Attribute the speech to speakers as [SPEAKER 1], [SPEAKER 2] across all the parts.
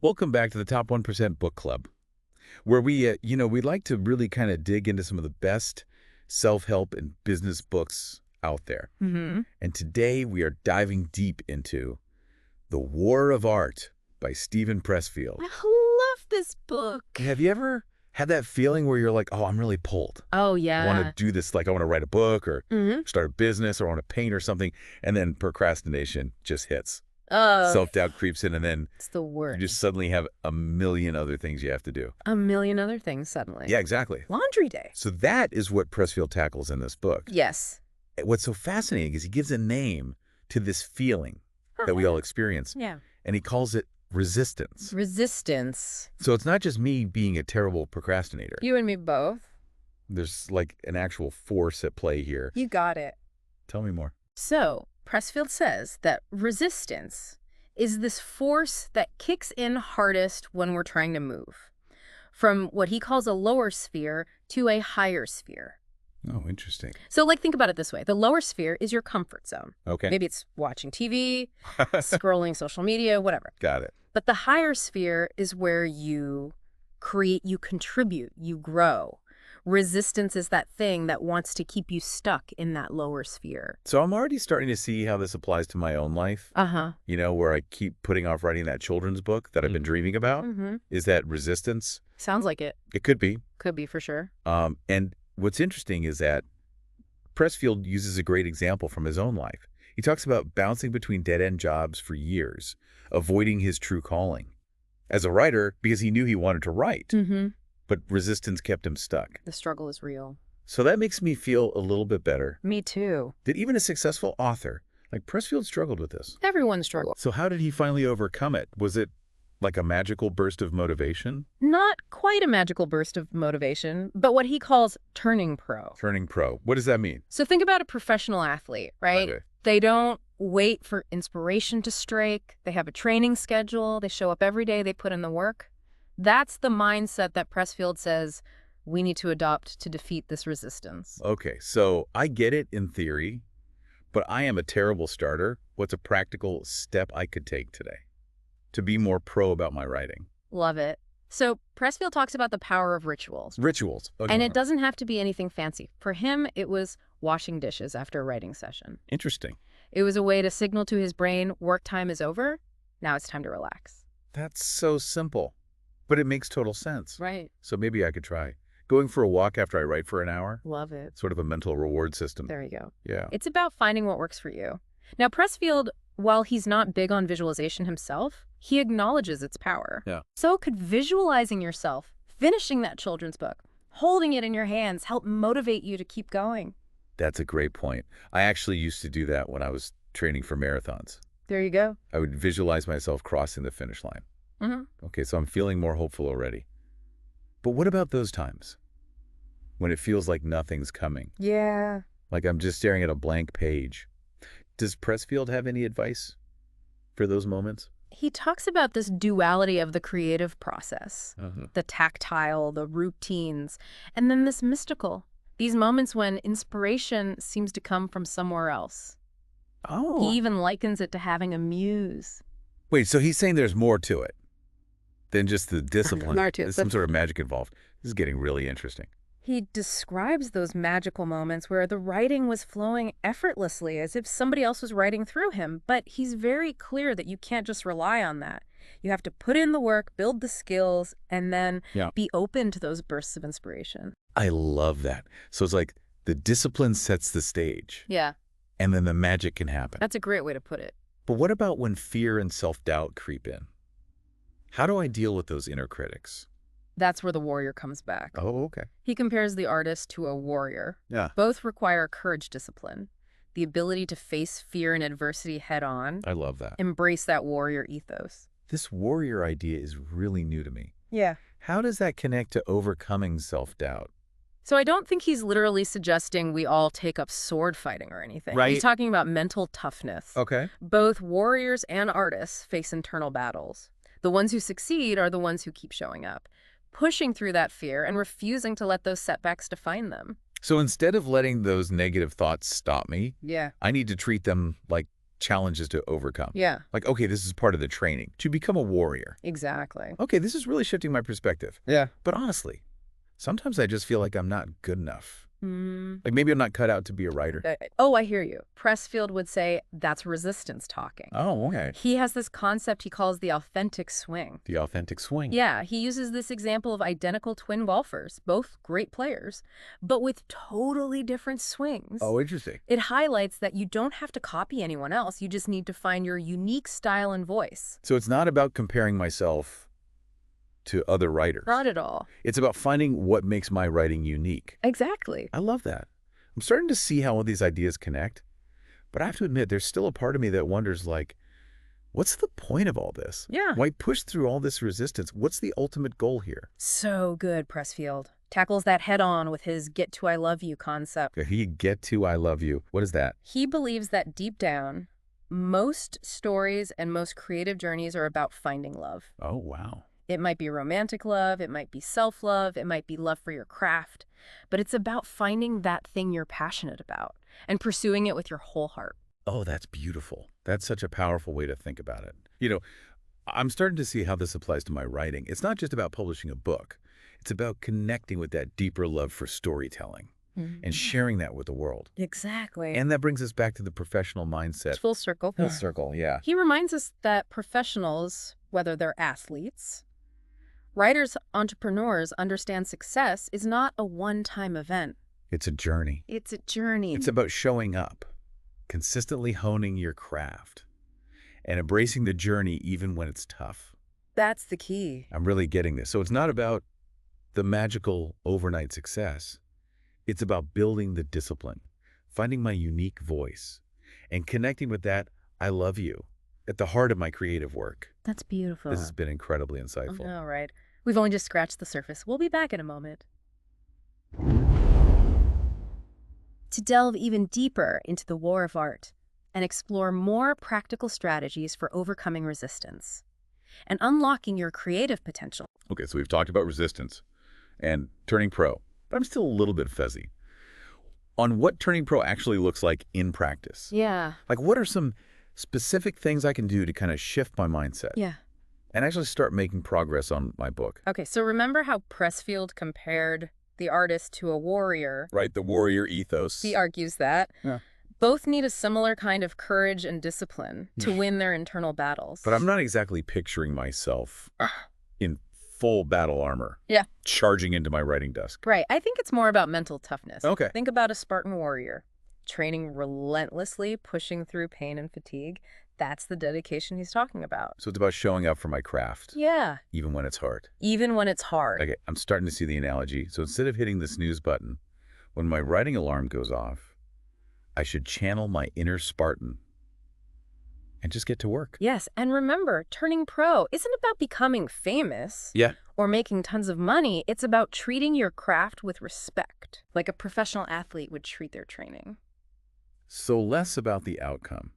[SPEAKER 1] Welcome back to the Top 1% Book Club, where we like to really kind of dig into some of the best self-help and business books out there.
[SPEAKER 2] Mm-hmm.
[SPEAKER 1] And today we are diving deep into The War of Art by Stephen Pressfield.
[SPEAKER 2] I love this book.
[SPEAKER 1] Have you ever had that feeling where you're like, oh, I'm really pulled.
[SPEAKER 2] Oh,
[SPEAKER 1] I
[SPEAKER 2] yeah.
[SPEAKER 1] want to do this, like I want to write a book or
[SPEAKER 2] Mm-hmm.
[SPEAKER 1] start a business or I want to paint or something, and then procrastination just hits.
[SPEAKER 2] Oh,
[SPEAKER 1] Self-doubt creeps in, and then
[SPEAKER 2] it's the
[SPEAKER 1] you
[SPEAKER 2] worst.
[SPEAKER 1] just suddenly have a million other things you have to do.
[SPEAKER 2] A million other things suddenly.
[SPEAKER 1] Yeah, exactly.
[SPEAKER 2] Laundry day.
[SPEAKER 1] So that is what Pressfield tackles in this book.
[SPEAKER 2] Yes.
[SPEAKER 1] What's so fascinating is he gives a name to this feeling that we all experience,
[SPEAKER 2] Yeah.
[SPEAKER 1] and he calls it resistance.
[SPEAKER 2] Resistance.
[SPEAKER 1] So it's not just me being a terrible procrastinator.
[SPEAKER 2] You and me both.
[SPEAKER 1] There's like an actual force at play here.
[SPEAKER 2] You got it.
[SPEAKER 1] Tell me more.
[SPEAKER 2] So, Pressfield says that resistance is this force that kicks in hardest when we're trying to move from what he calls a lower sphere to a higher sphere.
[SPEAKER 1] Oh, interesting.
[SPEAKER 2] So, think about it this way. The lower sphere is your comfort zone.
[SPEAKER 1] Okay.
[SPEAKER 2] Maybe it's watching TV, scrolling social media, whatever.
[SPEAKER 1] Got it.
[SPEAKER 2] But the higher sphere is where you create, you contribute, you grow. Resistance is that thing that wants to keep you stuck in that lower sphere.
[SPEAKER 1] So I'm already starting to see how this applies to my own life.
[SPEAKER 2] Uh-huh.
[SPEAKER 1] Where I keep putting off writing that children's book that I've been dreaming about.
[SPEAKER 2] Mm-hmm.
[SPEAKER 1] Is that resistance?
[SPEAKER 2] Sounds like it.
[SPEAKER 1] It could be.
[SPEAKER 2] Could be for sure.
[SPEAKER 1] And what's interesting is that Pressfield uses a great example from his own life. He talks about bouncing between dead-end jobs for years, avoiding his true calling. As a writer, because he knew he wanted to write,
[SPEAKER 2] Mm-hmm.
[SPEAKER 1] but resistance kept him stuck.
[SPEAKER 2] The struggle is real.
[SPEAKER 1] So that makes me feel a little bit better
[SPEAKER 2] Me too.
[SPEAKER 1] that even a successful author like Pressfield struggled with this.
[SPEAKER 2] Everyone struggles.
[SPEAKER 1] So how did he finally overcome it? Was it like a magical burst of motivation?
[SPEAKER 2] Not quite a magical burst of motivation, but what he calls turning pro.
[SPEAKER 1] Turning pro. What does that mean?
[SPEAKER 2] So think about a professional athlete, right?
[SPEAKER 1] Okay.
[SPEAKER 2] They don't wait for inspiration to strike. They have a training schedule. They show up every day. They put in the work. That's the mindset that Pressfield says we need to adopt to defeat this resistance.
[SPEAKER 1] Okay, so I get it in theory, but I am a terrible starter. What's a practical step I could take today to be more pro about my writing?
[SPEAKER 2] Love it. So Pressfield talks about the power of rituals.
[SPEAKER 1] Rituals. Okay.
[SPEAKER 2] And it doesn't have to be anything fancy. For him, it was washing dishes after a writing session.
[SPEAKER 1] Interesting.
[SPEAKER 2] It was a way to signal to his brain, work time is over. Now it's time to relax.
[SPEAKER 1] That's so simple, but it makes total sense.
[SPEAKER 2] Right.
[SPEAKER 1] So maybe I could try going for a walk after I write for an hour.
[SPEAKER 2] Love it.
[SPEAKER 1] Sort of a mental reward system.
[SPEAKER 2] There you go.
[SPEAKER 1] Yeah.
[SPEAKER 2] It's about finding what works for you. Now, Pressfield, while he's not big on visualization himself, he acknowledges its power.
[SPEAKER 1] Yeah.
[SPEAKER 2] So could visualizing yourself, finishing that children's book, holding it in your hands, help motivate you to keep going?
[SPEAKER 1] That's a great point. I actually used to do that when I was training for marathons.
[SPEAKER 2] There you go.
[SPEAKER 1] I would visualize myself crossing the finish line.
[SPEAKER 2] Mm-hmm.
[SPEAKER 1] Okay, so I'm feeling more hopeful already. But what about those times when it feels like nothing's coming?
[SPEAKER 2] Yeah.
[SPEAKER 1] Like I'm just staring at a blank page. Does Pressfield have any advice for those moments?
[SPEAKER 2] He talks about this duality of the creative process, the tactile, the routines, and then this mystical, these moments when inspiration seems to come from somewhere else.
[SPEAKER 1] Oh.
[SPEAKER 2] He even likens it to having a muse.
[SPEAKER 1] Wait, so he's saying there's more to it than just the discipline.
[SPEAKER 2] More to it,
[SPEAKER 1] There's some sort of magic involved. This is getting really interesting.
[SPEAKER 2] He describes those magical moments where the writing was flowing effortlessly, as if somebody else was writing through him. But he's very clear that you can't just rely on that. You have to put in the work, build the skills, and then be open to those bursts of inspiration.
[SPEAKER 1] I love that. So it's like the discipline sets the stage.
[SPEAKER 2] Yeah.
[SPEAKER 1] And then the magic can happen.
[SPEAKER 2] That's a great way to put it.
[SPEAKER 1] But what about when fear and self-doubt creep in? How do I deal with those inner critics?
[SPEAKER 2] That's where the warrior comes back.
[SPEAKER 1] Oh, okay.
[SPEAKER 2] He compares the artist to a warrior.
[SPEAKER 1] Yeah.
[SPEAKER 2] Both require courage discipline, the ability to face fear and adversity head on,
[SPEAKER 1] I love that.
[SPEAKER 2] embrace that warrior ethos.
[SPEAKER 1] This warrior idea is really new to me.
[SPEAKER 2] Yeah.
[SPEAKER 1] How does that connect to overcoming self-doubt?
[SPEAKER 2] So I don't think he's literally suggesting we all take up sword fighting or anything.
[SPEAKER 1] Right.
[SPEAKER 2] He's talking about mental toughness.
[SPEAKER 1] Okay.
[SPEAKER 2] Both warriors and artists face internal battles. The ones who succeed are the ones who keep showing up, pushing through that fear and refusing to let those setbacks define them.
[SPEAKER 1] So instead of letting those negative thoughts stop me,
[SPEAKER 2] Yeah.
[SPEAKER 1] I need to treat them like challenges to overcome.
[SPEAKER 2] Yeah,
[SPEAKER 1] Like, okay, this is part of the training to become a warrior.
[SPEAKER 2] exactly.
[SPEAKER 1] Okay, this is really shifting my perspective.
[SPEAKER 3] Yeah.
[SPEAKER 1] But honestly, sometimes I just feel like I'm not good enough.
[SPEAKER 2] Hmm.
[SPEAKER 1] Like maybe I'm not cut out to be a writer.
[SPEAKER 2] Oh, I hear you. Pressfield would say that's resistance talking.
[SPEAKER 3] Oh, okay.
[SPEAKER 2] He has this concept he calls the authentic swing.
[SPEAKER 1] The authentic swing.
[SPEAKER 2] Yeah, he uses this example of identical twin golfers, both great players, but with totally different swings.
[SPEAKER 3] Oh, interesting.
[SPEAKER 2] It highlights that you don't have to copy anyone else. You just need to find your unique style and voice.
[SPEAKER 1] So it's not about comparing myself to other writers.
[SPEAKER 2] Not at all.
[SPEAKER 1] It's about finding what makes my writing unique.
[SPEAKER 2] Exactly.
[SPEAKER 1] I love that. I'm starting to see how all these ideas connect, but I have to admit, there's still a part of me that wonders, like, what's the point of all this?
[SPEAKER 2] Yeah.
[SPEAKER 1] Why push through all this resistance? What's the ultimate goal here?
[SPEAKER 2] So good, Pressfield. Tackles that head on with his get to I love you concept.
[SPEAKER 1] He get to I love you. What is that?
[SPEAKER 2] He believes that deep down, most stories and most creative journeys are about finding love.
[SPEAKER 1] Oh, wow.
[SPEAKER 2] It might be romantic love, it might be self-love, it might be love for your craft, but it's about finding that thing you're passionate about and pursuing it with your whole heart.
[SPEAKER 1] Oh, that's beautiful. That's such a powerful way to think about it. You know, I'm starting to see how this applies to my writing. It's not just about publishing a book. It's about connecting with that deeper love for storytelling and sharing that with the world.
[SPEAKER 2] Exactly.
[SPEAKER 1] And that brings us back to the professional mindset.
[SPEAKER 2] Full circle.
[SPEAKER 1] Full circle, yeah.
[SPEAKER 2] He reminds us that professionals, whether they're athletes, writers, entrepreneurs, understand success is not a one-time event.
[SPEAKER 1] It's a journey.
[SPEAKER 2] It's a journey.
[SPEAKER 1] It's about showing up, consistently honing your craft, and embracing the journey even when it's tough.
[SPEAKER 2] That's the key.
[SPEAKER 1] I'm really getting this. So it's not about the magical overnight success. It's about building the discipline, finding my unique voice, and connecting with that I love you at the heart of my creative work.
[SPEAKER 2] That's beautiful.
[SPEAKER 1] This has been incredibly insightful.
[SPEAKER 2] All right. We've only just scratched the surface. We'll be back in a moment. To delve even deeper into the war of art and explore more practical strategies for overcoming resistance and unlocking your creative potential.
[SPEAKER 1] Okay, so we've talked about resistance and turning pro, but I'm still a little bit fuzzy on what turning pro actually looks like in practice.
[SPEAKER 2] Yeah.
[SPEAKER 1] Like, what are some specific things I can do to kind of shift my mindset
[SPEAKER 2] Yeah.
[SPEAKER 1] and actually start making progress on my book?
[SPEAKER 2] Okay, so remember how Pressfield compared the artist to a warrior?
[SPEAKER 1] Right, the warrior ethos.
[SPEAKER 2] He argues that
[SPEAKER 1] Yeah.
[SPEAKER 2] both need a similar kind of courage and discipline to win their internal battles.
[SPEAKER 1] But I'm not exactly picturing myself in full battle armor.
[SPEAKER 2] Yeah.
[SPEAKER 1] Charging into my writing desk.
[SPEAKER 2] Right. I think it's more about mental toughness.
[SPEAKER 1] Okay.
[SPEAKER 2] Think about a Spartan warrior, training relentlessly, pushing through pain and fatigue. That's the dedication he's talking about.
[SPEAKER 1] So it's about showing up for my craft,
[SPEAKER 2] Yeah.
[SPEAKER 1] even when it's hard.
[SPEAKER 2] Even when it's hard.
[SPEAKER 1] Okay, I'm starting to see the analogy. So instead of hitting the snooze button, when my writing alarm goes off, I should channel my inner Spartan and just get to work.
[SPEAKER 2] Yes. And remember, turning pro isn't about becoming famous
[SPEAKER 1] Yeah.
[SPEAKER 2] or making tons of money. It's about treating your craft with respect, like a professional athlete would treat their training.
[SPEAKER 1] So less about the outcome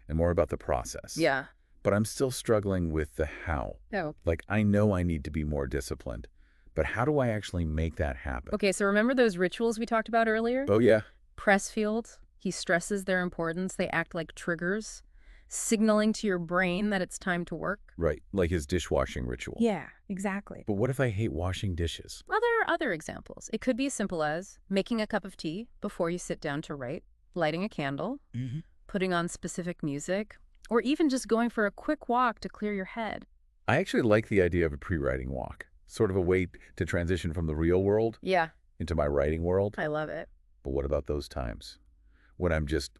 [SPEAKER 1] and more about the process.
[SPEAKER 2] Yeah.
[SPEAKER 1] But I'm still struggling with the how.
[SPEAKER 2] Oh.
[SPEAKER 1] Like, I know I need to be more disciplined, but how do I actually make that happen?
[SPEAKER 2] Okay, so remember those rituals we talked about earlier?
[SPEAKER 1] Oh, yeah.
[SPEAKER 2] Pressfield, he stresses their importance. They act like triggers, signaling to your brain that it's time to work.
[SPEAKER 1] Right, like his dishwashing ritual.
[SPEAKER 2] Yeah, exactly.
[SPEAKER 1] But what if I hate washing dishes?
[SPEAKER 2] Well, there are other examples. It could be as simple as making a cup of tea before you sit down to write, lighting a candle, putting on specific music, or even just going for a quick walk to clear your head.
[SPEAKER 1] I actually like the idea of a pre-writing walk, sort of a way to transition from the real world
[SPEAKER 2] Yeah,
[SPEAKER 1] into my writing world.
[SPEAKER 2] I love it.
[SPEAKER 1] But what about those times when I'm just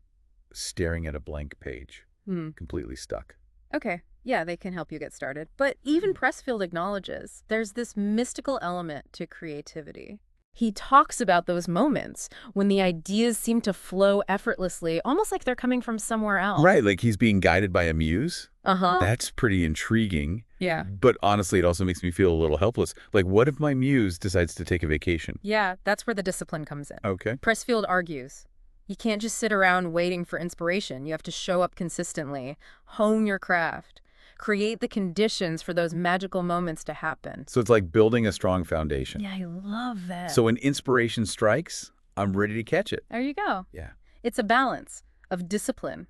[SPEAKER 1] staring at a blank page, completely stuck?
[SPEAKER 2] Okay, yeah, they can help you get started. But even Pressfield acknowledges there's this mystical element to creativity. He talks about those moments when the ideas seem to flow effortlessly, almost like they're coming from somewhere else.
[SPEAKER 1] Right, like he's being guided by a muse?
[SPEAKER 2] Uh-huh.
[SPEAKER 1] That's pretty intriguing.
[SPEAKER 2] Yeah.
[SPEAKER 1] But honestly, it also makes me feel a little helpless. Like, what if my muse decides to take a vacation?
[SPEAKER 2] Yeah, that's where the discipline comes in.
[SPEAKER 1] Okay.
[SPEAKER 2] Pressfield argues, you can't just sit around waiting for inspiration. You have to show up consistently, hone your craft, create the conditions for those magical moments to happen.
[SPEAKER 1] So it's like building a strong foundation.
[SPEAKER 2] Yeah, I love that.
[SPEAKER 1] So when inspiration strikes, I'm ready to catch it.
[SPEAKER 2] There you go.
[SPEAKER 1] Yeah.
[SPEAKER 2] It's a balance of discipline,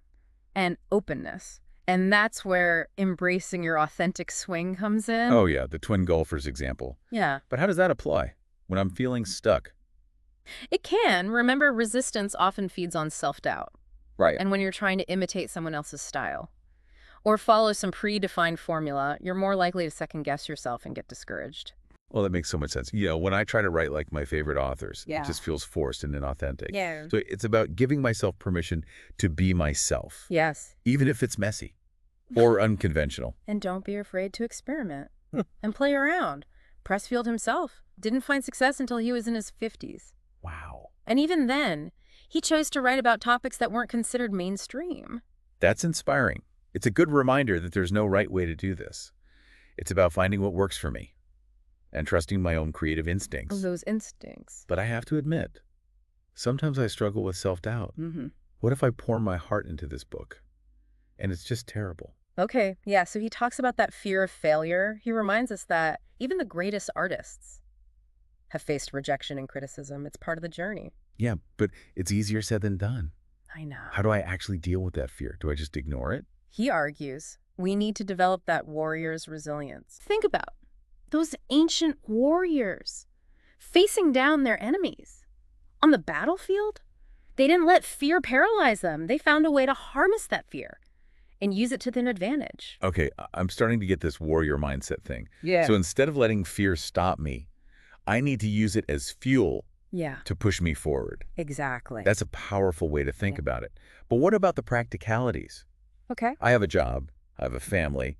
[SPEAKER 2] and openness. And that's where embracing your authentic swing comes in.
[SPEAKER 1] Oh yeah, the twin golfers example.
[SPEAKER 2] Yeah.
[SPEAKER 1] But how does that apply when I'm feeling stuck?
[SPEAKER 2] It can. Remember, resistance often feeds on self-doubt.
[SPEAKER 1] Right.
[SPEAKER 2] And when you're trying to imitate someone else's style or follow some predefined formula, you're more likely to second-guess yourself and get discouraged.
[SPEAKER 1] Well, that makes so much sense. When I try to write like my favorite authors,
[SPEAKER 2] Yeah.
[SPEAKER 1] it just feels forced and inauthentic.
[SPEAKER 2] Yeah.
[SPEAKER 1] So it's about giving myself permission to be myself,
[SPEAKER 2] Yes.
[SPEAKER 1] even if it's messy or unconventional.
[SPEAKER 2] And don't be afraid to experiment and play around. Pressfield himself didn't find success until he was in his 50s.
[SPEAKER 1] Wow.
[SPEAKER 2] And even then, he chose to write about topics that weren't considered mainstream.
[SPEAKER 1] That's inspiring. It's a good reminder that there's no right way to do this. It's about finding what works for me and trusting my own creative instincts.
[SPEAKER 2] Those instincts.
[SPEAKER 1] But I have to admit, sometimes I struggle with self-doubt. What if I pour my heart into this book and it's just terrible?
[SPEAKER 2] Okay, yeah, so he talks about that fear of failure. He reminds us that even the greatest artists have faced rejection and criticism. It's part of the journey.
[SPEAKER 1] Yeah, but it's easier said than done.
[SPEAKER 2] I know.
[SPEAKER 1] How do I actually deal with that fear? Do I just ignore it?
[SPEAKER 2] He argues we need to develop that warrior's resilience. Think about those ancient warriors facing down their enemies on the battlefield. They didn't let fear paralyze them. They found a way to harness that fear and use it to their advantage.
[SPEAKER 1] Okay, I'm starting to get this warrior mindset thing.
[SPEAKER 2] Yeah.
[SPEAKER 1] So instead of letting fear stop me, I need to use it as fuel
[SPEAKER 2] Yeah,
[SPEAKER 1] to push me forward.
[SPEAKER 2] exactly.
[SPEAKER 1] That's a powerful way to think about it. But what about the practicalities?
[SPEAKER 2] Okay.
[SPEAKER 1] I have a job, I have a family,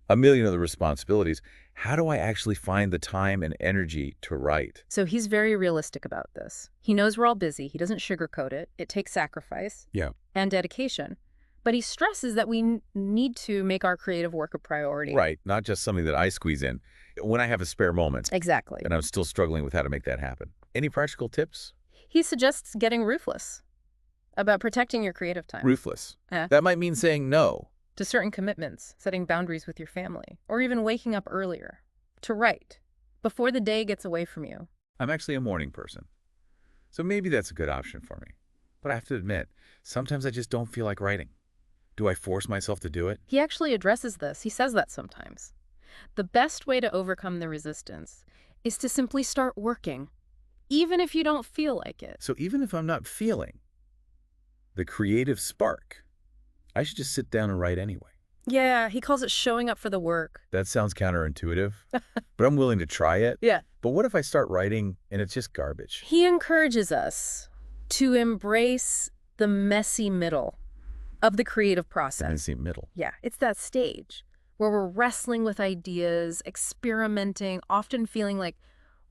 [SPEAKER 1] a million other responsibilities. How do I actually find the time and energy to write?
[SPEAKER 2] So he's very realistic about this. He knows we're all busy. He doesn't sugarcoat it. It takes sacrifice
[SPEAKER 1] Yeah.
[SPEAKER 2] and dedication. But he stresses that we need to make our creative work a priority.
[SPEAKER 1] Right, not just something that I squeeze in when I have a spare moment
[SPEAKER 2] Exactly.
[SPEAKER 1] and I'm still struggling with how to make that happen. Any practical tips?
[SPEAKER 2] He suggests getting ruthless about protecting your creative time.
[SPEAKER 1] Ruthless.
[SPEAKER 2] Yeah.
[SPEAKER 1] That might mean saying no.
[SPEAKER 2] To certain commitments, setting boundaries with your family, or even waking up earlier to write before the day gets away from you.
[SPEAKER 1] I'm actually a morning person, so maybe that's a good option for me. But I have to admit, sometimes I just don't feel like writing. Do I force myself to do it?
[SPEAKER 2] He actually addresses this. He says that sometimes. The best way to overcome the resistance is to simply start working, even if you don't feel like it.
[SPEAKER 1] So even if I'm not feeling the creative spark, I should just sit down and write anyway.
[SPEAKER 2] Yeah, he calls it showing up for the work.
[SPEAKER 1] That sounds counterintuitive, but I'm willing to try it.
[SPEAKER 2] Yeah.
[SPEAKER 1] But what if I start writing and it's just garbage?
[SPEAKER 2] He encourages us to embrace the messy middle of the creative process.
[SPEAKER 1] Messy middle.
[SPEAKER 2] Yeah, it's that stage where we're wrestling with ideas, experimenting, often feeling like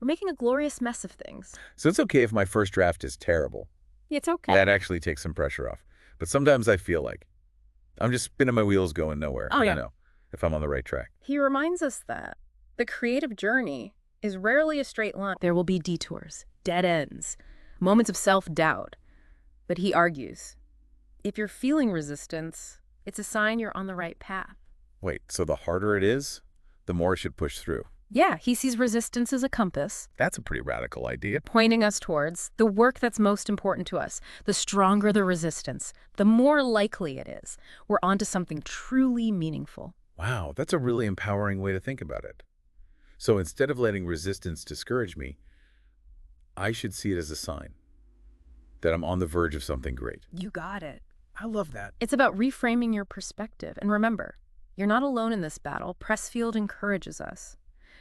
[SPEAKER 2] we're making a glorious mess of things.
[SPEAKER 1] So it's okay if my first draft is terrible.
[SPEAKER 2] It's okay.
[SPEAKER 1] That actually takes some pressure off. But sometimes I feel like I'm just spinning my wheels going nowhere.
[SPEAKER 2] Oh, yeah.
[SPEAKER 1] I don't know if I'm on the right track.
[SPEAKER 2] He reminds us that the creative journey is rarely a straight line. There will be detours, dead ends, moments of self-doubt. But he argues, if you're feeling resistance, it's a sign you're on the right path.
[SPEAKER 1] Wait, so the harder it is, the more I should push through.
[SPEAKER 2] Yeah, he sees resistance as a compass,
[SPEAKER 1] That's a pretty radical idea.
[SPEAKER 2] pointing us towards the work that's most important to us. The stronger the resistance, the more likely it is we're onto something truly meaningful.
[SPEAKER 1] Wow, that's a really empowering way to think about it. So instead of letting resistance discourage me, I should see it as a sign that I'm on the verge of something great.
[SPEAKER 2] You got it.
[SPEAKER 1] I love that.
[SPEAKER 2] It's about reframing your perspective. And remember, you're not alone in this battle. Pressfield encourages us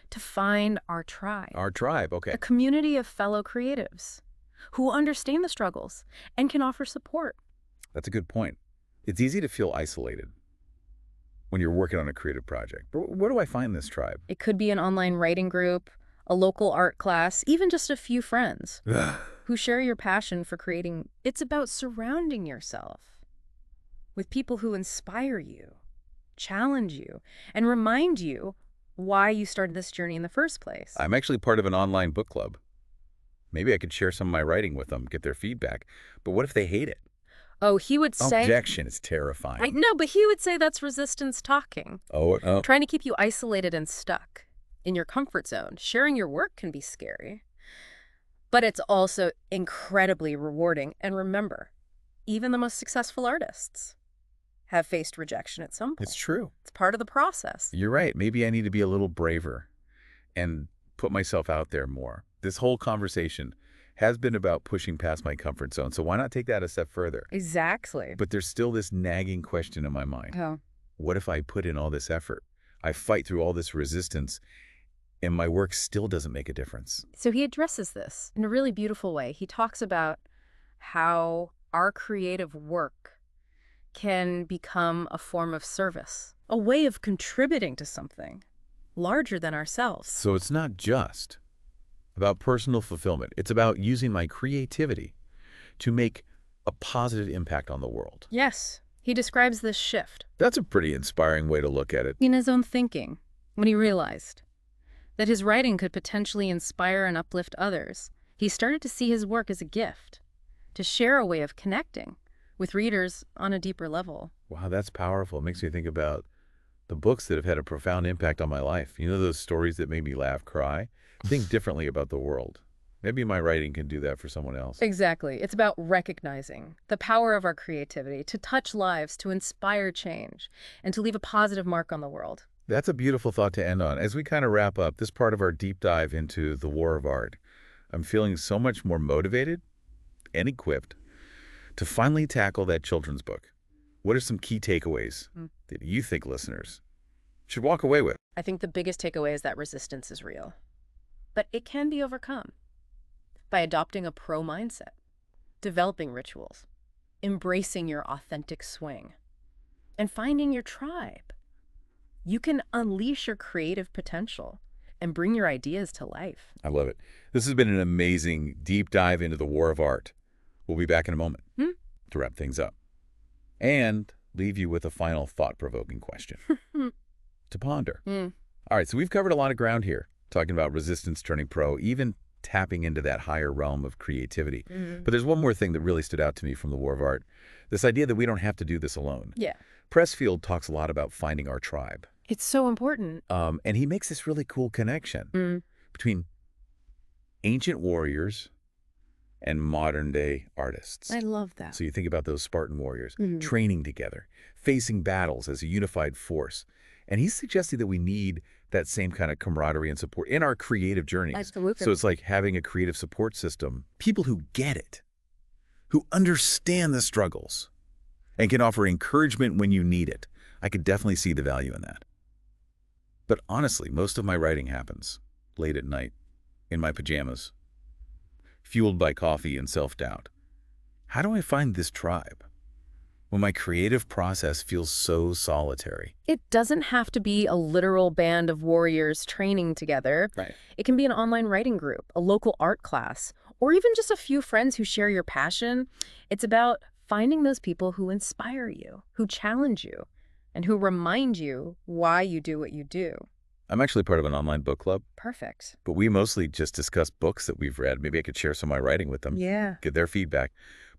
[SPEAKER 2] to find our tribe.
[SPEAKER 1] Our tribe, okay.
[SPEAKER 2] A community of fellow creatives who understand the struggles and can offer support.
[SPEAKER 1] That's a good point. It's easy to feel isolated when you're working on a creative project. But where do I find this tribe?
[SPEAKER 2] It could be an online writing group, a local art class, even just a few friends who share your passion for creating. It's about surrounding yourself with people who inspire you, challenge you, and remind you why you started this journey in the first place.
[SPEAKER 1] I'm actually part of an online book club. Maybe I could share some of my writing with them, get their feedback. But what if they hate it?
[SPEAKER 2] Oh, he would say...
[SPEAKER 1] Objection is terrifying.
[SPEAKER 2] I know, but he would say that's resistance talking.
[SPEAKER 1] Oh.
[SPEAKER 2] Trying to keep you isolated and stuck in your comfort zone. Sharing your work can be scary, but it's also incredibly rewarding. And remember, even the most successful artists have faced rejection at some
[SPEAKER 1] It's
[SPEAKER 2] point.
[SPEAKER 1] true.
[SPEAKER 2] It's part of the process.
[SPEAKER 1] You're right. Maybe I need to be a little braver and put myself out there more. This whole conversation has been about pushing past my comfort zone, so why not take that a step further?
[SPEAKER 2] Exactly.
[SPEAKER 1] But there's still this nagging question in my mind.
[SPEAKER 2] Oh.
[SPEAKER 1] What if I put in all this effort? I fight through all this resistance, and my work still doesn't make a difference.
[SPEAKER 2] So he addresses this in a really beautiful way. He talks about how our creative work can become a form of service, a way of contributing to something larger than ourselves.
[SPEAKER 1] So it's not just about personal fulfillment. It's about using my creativity to make a positive impact on the world.
[SPEAKER 2] Yes, he describes this shift
[SPEAKER 1] That's a pretty inspiring way to look at it.
[SPEAKER 2] in his own thinking when he realized that his writing could potentially inspire and uplift others. He started to see his work as a gift, to share a way of connecting with readers on a deeper level.
[SPEAKER 1] Wow, that's powerful. It makes me think about the books that have had a profound impact on my life. You know, those stories that made me laugh, cry, think differently about the world. Maybe my writing can do that for someone else.
[SPEAKER 2] Exactly. It's about recognizing the power of our creativity to touch lives, to inspire change, and to leave a positive mark on the world.
[SPEAKER 1] That's a beautiful thought to end on. As we kind of wrap up this part of our deep dive into the war of art, I'm feeling so much more motivated and equipped to finally tackle that children's book. What are some key takeaways that you think listeners should walk away with?
[SPEAKER 2] I think the biggest takeaway is that resistance is real, but it can be overcome by adopting a pro mindset, developing rituals, embracing your authentic swing, and finding your tribe. You can unleash your creative potential and bring your ideas to life.
[SPEAKER 1] I love it. This has been an amazing deep dive into the war of art. We'll be back in a moment to wrap things up and leave you with a final thought-provoking question to ponder. All right, so we've covered a lot of ground here, talking about resistance turning pro, even tapping into that higher realm of creativity. But there's one more thing that really stood out to me from the war of art, this idea that we don't have to do this alone.
[SPEAKER 2] Yeah.
[SPEAKER 1] Pressfield talks a lot about finding our tribe.
[SPEAKER 2] It's so important.
[SPEAKER 1] And he makes this really cool connection between ancient warriors and modern-day artists.
[SPEAKER 2] I love that.
[SPEAKER 1] So you think about those Spartan warriors training together, facing battles as a unified force. And he's suggesting that we need that same kind of camaraderie and support in our creative journeys.
[SPEAKER 2] Absolutely.
[SPEAKER 1] So it's like having a creative support system, people who get it, who understand the struggles, and can offer encouragement when you need it. I could definitely see the value in that. But honestly, most of my writing happens late at night, in my pajamas, fueled by coffee and self-doubt. How do I find this tribe when my creative process feels so solitary?
[SPEAKER 2] It doesn't have to be a literal band of warriors training together.
[SPEAKER 1] Right.
[SPEAKER 2] It can be an online writing group, a local art class, or even just a few friends who share your passion. It's about finding those people who inspire you, who challenge you, and who remind you why you do what you do.
[SPEAKER 1] I'm actually part of an online book club,
[SPEAKER 2] Perfect.
[SPEAKER 1] but we mostly just discuss books that we've read. Maybe I could share some of my writing with them,
[SPEAKER 2] Yeah.
[SPEAKER 1] get their feedback.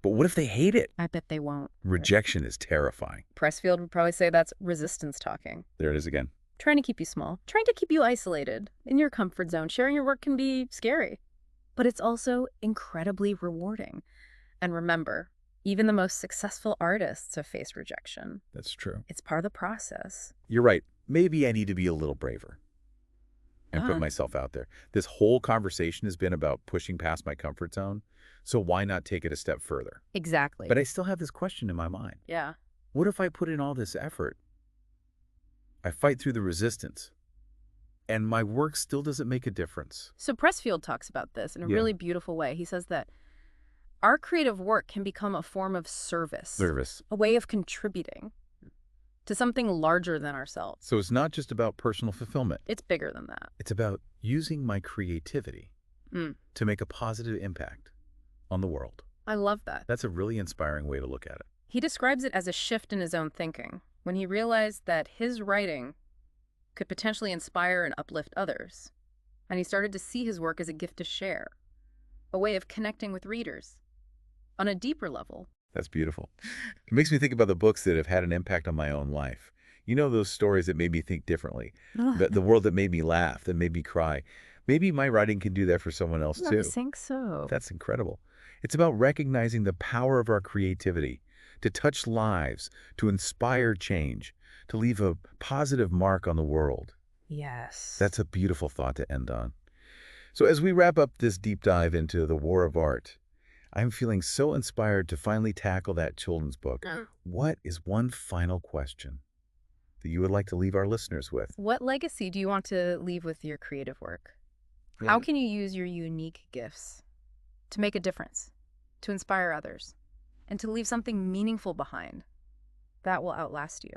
[SPEAKER 1] But what if they hate it?
[SPEAKER 2] I bet they won't.
[SPEAKER 1] Rejection is terrifying.
[SPEAKER 2] Pressfield would probably say that's resistance talking.
[SPEAKER 1] There it is again.
[SPEAKER 2] Trying to keep you small, trying to keep you isolated, in your comfort zone. Sharing your work can be scary, but it's also incredibly rewarding. And remember, even the most successful artists have faced rejection.
[SPEAKER 1] That's true.
[SPEAKER 2] It's part of the process.
[SPEAKER 1] You're right. Maybe I need to be a little braver and put myself out there. This whole conversation has been about pushing past my comfort zone, so why not take it a step further?
[SPEAKER 2] Exactly.
[SPEAKER 1] But I still have this question in my mind.
[SPEAKER 2] Yeah.
[SPEAKER 1] What if I put in all this effort? I fight through the resistance, and my work still doesn't make a difference.
[SPEAKER 2] So Pressfield talks about this in a
[SPEAKER 1] Yeah.
[SPEAKER 2] really beautiful way. He says that our creative work can become a form of service, a way of contributing to something larger than ourselves.
[SPEAKER 1] So it's not just about personal fulfillment.
[SPEAKER 2] It's bigger than that.
[SPEAKER 1] It's about using my creativity to make a positive impact on the world.
[SPEAKER 2] I love that.
[SPEAKER 1] That's a really inspiring way to look at it.
[SPEAKER 2] He describes it as a shift in his own thinking when he realized that his writing could potentially inspire and uplift others. And he started to see his work as a gift to share, a way of connecting with readers on a deeper level.
[SPEAKER 1] That's beautiful. It makes me think about the books that have had an impact on my own life. You know, those stories that made me think differently, the world that made me laugh, that made me cry. Maybe my writing can do that for someone else too.
[SPEAKER 2] I think so.
[SPEAKER 1] That's incredible. It's about recognizing the power of our creativity to touch lives, to inspire change, to leave a positive mark on the world.
[SPEAKER 2] Yes.
[SPEAKER 1] That's a beautiful thought to end on. So as we wrap up this deep dive into the war of art, I'm feeling so inspired to finally tackle that children's book. What is one final question that you would like to leave our listeners with?
[SPEAKER 2] What legacy do you want to leave with your creative work?
[SPEAKER 1] Yeah.
[SPEAKER 2] How can you use your unique gifts to make a difference, to inspire others, and to leave something meaningful behind that will outlast you?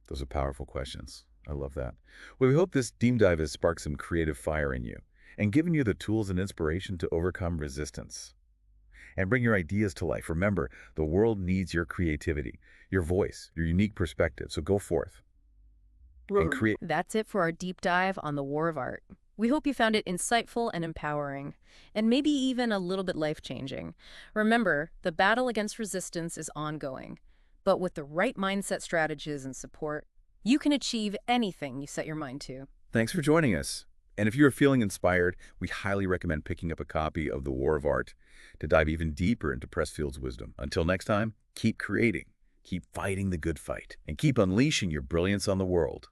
[SPEAKER 1] Those are powerful questions. I love that. Well, we hope this deep dive has sparked some creative fire in you and given you the tools and inspiration to overcome resistance and bring your ideas to life. Remember, the world needs your creativity, your voice, your unique perspective. So go forth and create.
[SPEAKER 2] That's it for our deep dive on the war of art. We hope you found it insightful and empowering, and maybe even a little bit life-changing. Remember, the battle against resistance is ongoing, but with the right mindset strategies and support, you can achieve anything you set your mind to.
[SPEAKER 1] Thanks for joining us. And if you're feeling inspired, we highly recommend picking up a copy of The War of Art to dive even deeper into Pressfield's wisdom. Until next time, keep creating, keep fighting the good fight, and keep unleashing your brilliance on the world.